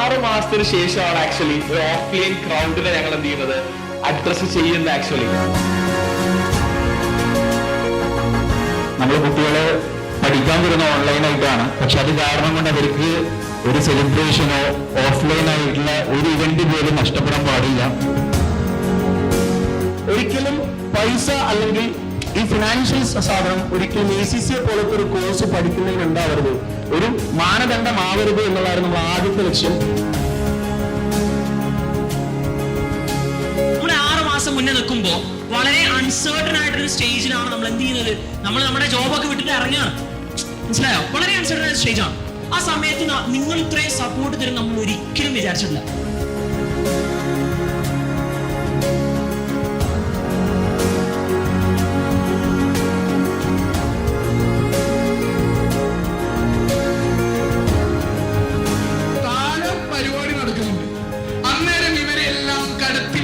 6 മാസത്തിന് ശേഷമാണ് ആക്ച്വലി ഒരു ഓഫ്ലൈൻ ക്രൗഡിനെ ഞങ്ങൾ എന്ത് ചെയ്യുന്നത്, അഡ്രസ് ചെയ്യുന്നത്. ആക്ച്വലി നമ്മൾ കുട്ടികളെ പഠിക്കാൻ വരുന്ന ഓൺലൈനായിട്ടാണ്. പക്ഷെ അത് കാരണം കൊണ്ട് അവർക്ക് ഒരു സെലിബ്രേഷനോ ഓഫ്ലൈൻ ആയിട്ടുള്ള ഒരു ഇവന്റ് പോലും നഷ്ടപ്പെടാൻ പാടില്ല. ഒരിക്കലും പൈസ അല്ലെങ്കിൽ ഈ ഫിനാൻഷ്യൽ സാധനം ഒരിക്കലും ACCA പോലത്തെ ഒരു കോഴ്സ് പഠിക്കുന്നതിന് ഉണ്ടാവരുത്, ഒരു മാനദണ്ഡമാവരുത് എന്നുള്ളതാണ് നമ്മൾ ആദ്യത്തെ ലക്ഷ്യം. നമ്മൾ 6 മാസം മുന്നേ നിൽക്കുമ്പോൾ വളരെ അൺസർട്ടൺ ആയിട്ടൊരു സ്റ്റേജിലാണ് നമ്മൾ എന്ത് ചെയ്യുന്നത്. നമ്മൾ നമ്മുടെ ജോബൊക്കെ വിട്ടിട്ട് ഇറങ്ങുകയാണ്, മനസ്സിലായോ? വളരെ അൺസർട്ടൺ ആയ സ്റ്റേജാണ്. ആ സമയത്ത് നിങ്ങൾ ഇത്രയും സപ്പോർട്ട് തരും നമ്മൾ ഒരിക്കലും വിചാരിച്ചിട്ടില്ല. പരിപാടി നടക്കുന്നുണ്ട്. അന്നേരം ഇവരെല്ലാം കടത്തി